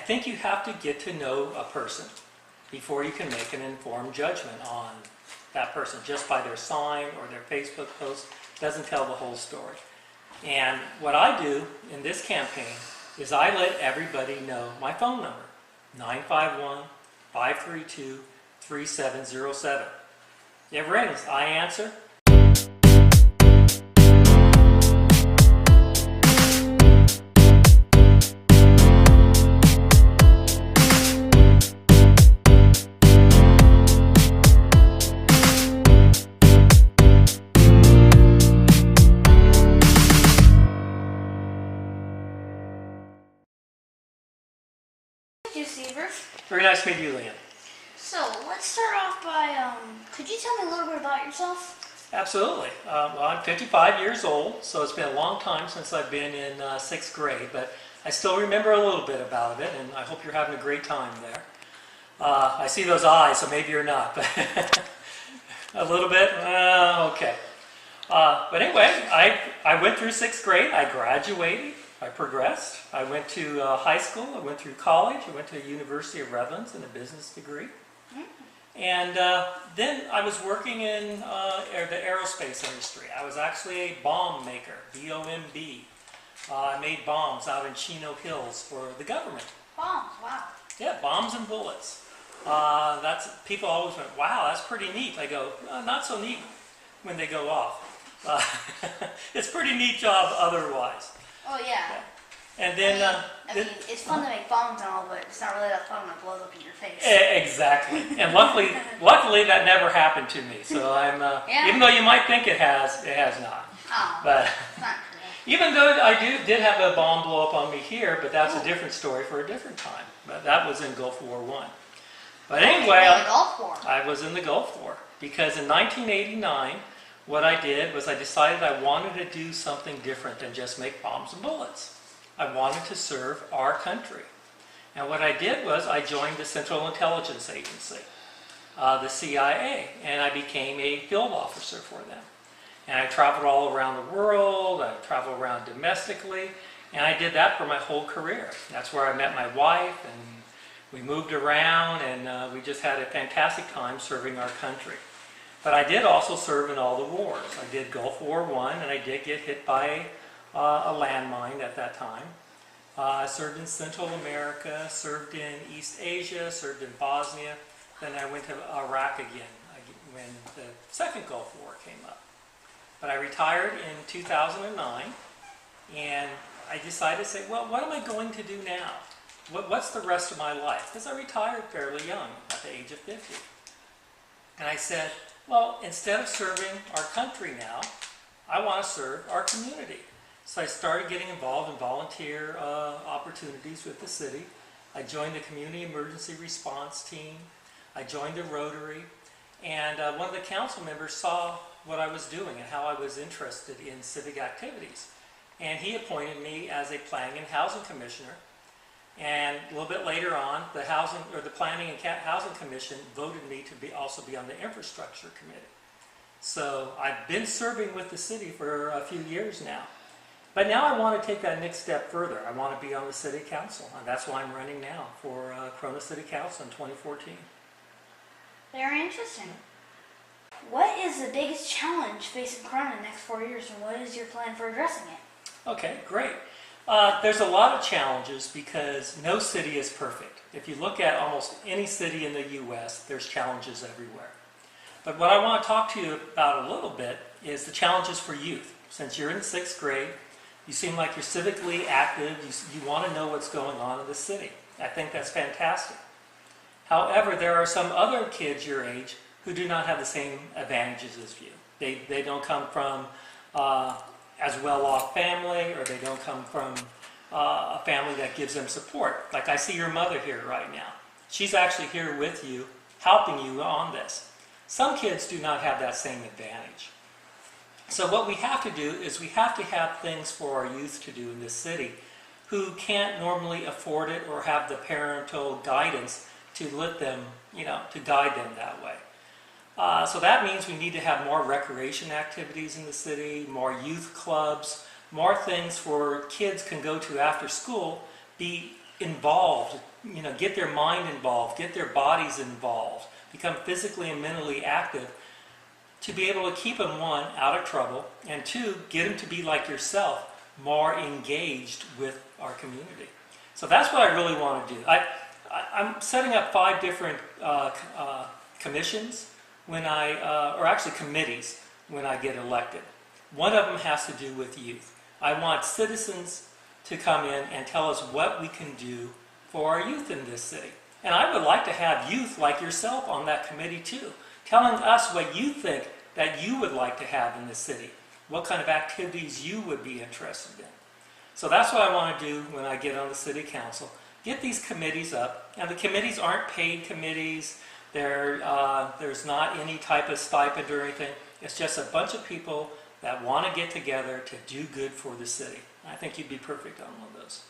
think you have to get to know a person before you can make an informed judgment on that person. Just by their sign or their Facebook post doesn't tell the whole story. And what I do in this campaign is I let everybody know my phone number, 951-532-3707. It rings, I answer. Very nice to meet you, Lian. So, let's start off by, could you tell me a little bit about yourself? Absolutely. Well, I'm 55 years old, so it's been a long time since I've been in 6th grade, but I still remember a little bit about it, and I hope you're having a great time there. I see those eyes, so maybe you're not, but a little bit? Okay. But anyway, I went through 6th grade, I graduated. I progressed. I went to high school, I went through college, I went to the University of Redlands in a business degree. And then I was working in the aerospace industry. I was actually a bomb maker, B-O-M-B. I made bombs out in Chino Hills for the government. Bombs, wow. Yeah, bombs and bullets. People always went, wow, that's pretty neat. I go, not so neat when they go off. It's a pretty neat job otherwise. Oh, yeah. And then... I mean, it's fun to make bombs and all, but it's not really that fun when it blows up in your face. Exactly. And luckily that never happened to me. So I'm, yeah. Even though you might think it has not. Oh, but not true. Even though I did have a bomb blow up on me here, but that's a different story for a different time. But that was in Gulf War I. But anyway, the Gulf War. I was in the Gulf War. Because in 1989, what I did was I decided I wanted to do something different than just make bombs and bullets. I wanted to serve our country. And what I did was I joined the Central Intelligence Agency, the CIA, and I became a field officer for them. And I traveled all around the world, I traveled around domestically, and I did that for my whole career. That's where I met my wife, and we moved around, and we just had a fantastic time serving our country. But I did also serve in all the wars. I did Gulf War I, and I did get hit by a landmine at that time. I served in Central America, served in East Asia, served in Bosnia. Then I went to Iraq again when the second Gulf War came up. But I retired in 2009, and I decided to say, well, what am I going to do now? What's the rest of my life? Because I retired fairly young, at the age of 50. And I said, well, instead of serving our country now, I want to serve our community. So I started getting involved in volunteer opportunities with the city. I joined the Community Emergency Response Team. I joined the Rotary. And one of the council members saw what I was doing and how I was interested in civic activities. And he appointed me as a Planning and Housing Commissioner. And a little bit later on, the Planning and Housing Commission voted me to also be on the Infrastructure Committee. So I've been serving with the city for a few years now. But now I want to take that next step further. I want to be on the City Council, and that's why I'm running now for Corona City Council in 2014. Very interesting. What is the biggest challenge facing Corona in the next 4 years, and what is your plan for addressing it? Okay, great. There's a lot of challenges because no city is perfect. If you look at almost any city in the U.S., there's challenges everywhere. But what I want to talk to you about a little bit is the challenges for youth. Since you're in 6th grade, you seem like you're civically active, you want to know what's going on in the city. I think that's fantastic. However, there are some other kids your age who do not have the same advantages as you. They don't come from as well-off family, or they don't come from a family that gives them support. Like I see your mother here right now. She's actually here with you, helping you on this. Some kids do not have that same advantage. So what we have to do is we have to have things for our youth to do in this city who can't normally afford it or have the parental guidance to let them, to guide them that way. So that means we need to have more recreation activities in the city, more youth clubs, more things for kids can go to after school, be involved get their mind involved, get their bodies involved, become physically and mentally active, to be able to keep them, one, out of trouble, and two, get them to be like yourself, more engaged with our community. So that's what I really want to do. I'm setting up 5 different commissions or actually committees when I get elected. One of them has to do with youth. I want citizens to come in and tell us what we can do for our youth in this city. And I would like to have youth like yourself on that committee too, telling us what you think that you would like to have in this city, what kind of activities you would be interested in. So that's what I want to do when I get on the city council. Get these committees up, and the committees aren't paid committees. There's not any type of stipend or anything. It's just a bunch of people that want to get together to do good for the city. I think you'd be perfect on one of those.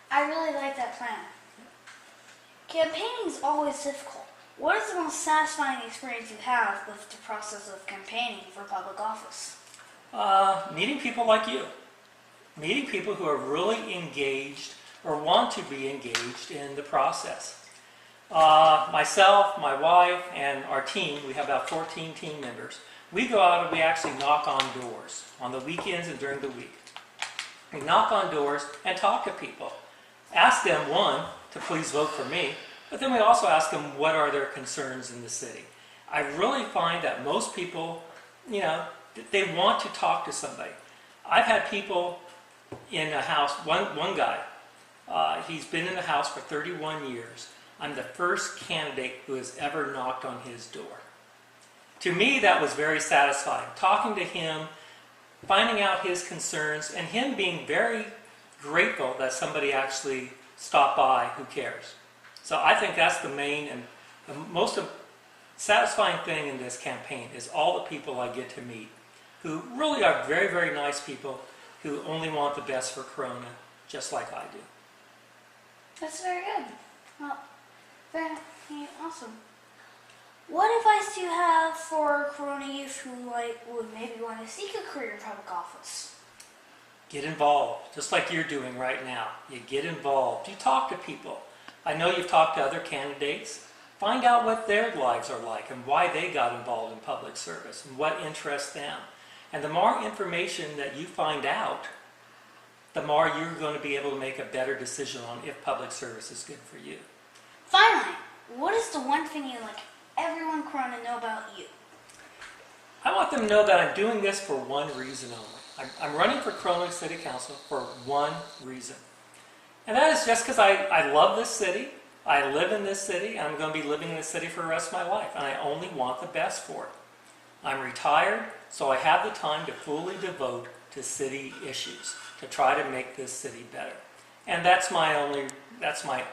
I really like that plan. Campaigning is always difficult. What is the most satisfying experience you have with the process of campaigning for public office? Meeting people like you. Meeting people who are really engaged or want to be engaged in the process. Myself, my wife, and our team, we have about 14 team members. We go out and we actually knock on doors on the weekends and during the week. We knock on doors and talk to people. Ask them, one, to please vote for me, but then we also ask them what are their concerns in the city. I really find that most people, they want to talk to somebody. I've had people in a house, one guy, he's been in the house for 31 years. I'm the first candidate who has ever knocked on his door. To me, that was very satisfying. Talking to him, finding out his concerns, and him being very grateful that somebody actually stopped by who cares. So I think that's the main and the most satisfying thing in this campaign is all the people I get to meet who really are very, very nice people who only want the best for Corona, just like I do. That's very good. Well, very awesome. What advice do you have for Corona youth who would maybe want to seek a career in public office? Get involved, just like you're doing right now. You get involved. You talk to people. I know you've talked to other candidates. Find out what their lives are like and why they got involved in public service and what interests them. And the more information that you find out, the more you're going to be able to make a better decision on if public service is good for you. Finally, what is the one thing you'd like everyone in Corona to know about you? I want them to know that I'm doing this for one reason only. I'm running for Corona City Council for one reason. And that is just because I love this city, I live in this city, and I'm going to be living in this city for the rest of my life, and I only want the best for it. I'm retired, so I have the time to fully devote to city issues, to try to make this city better. And that's my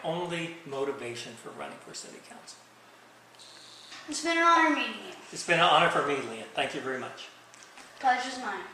only motivation for running for City Council. It's been an honor meeting you. It's been an honor for me, Lian. Thank you very much. Pleasure's mine.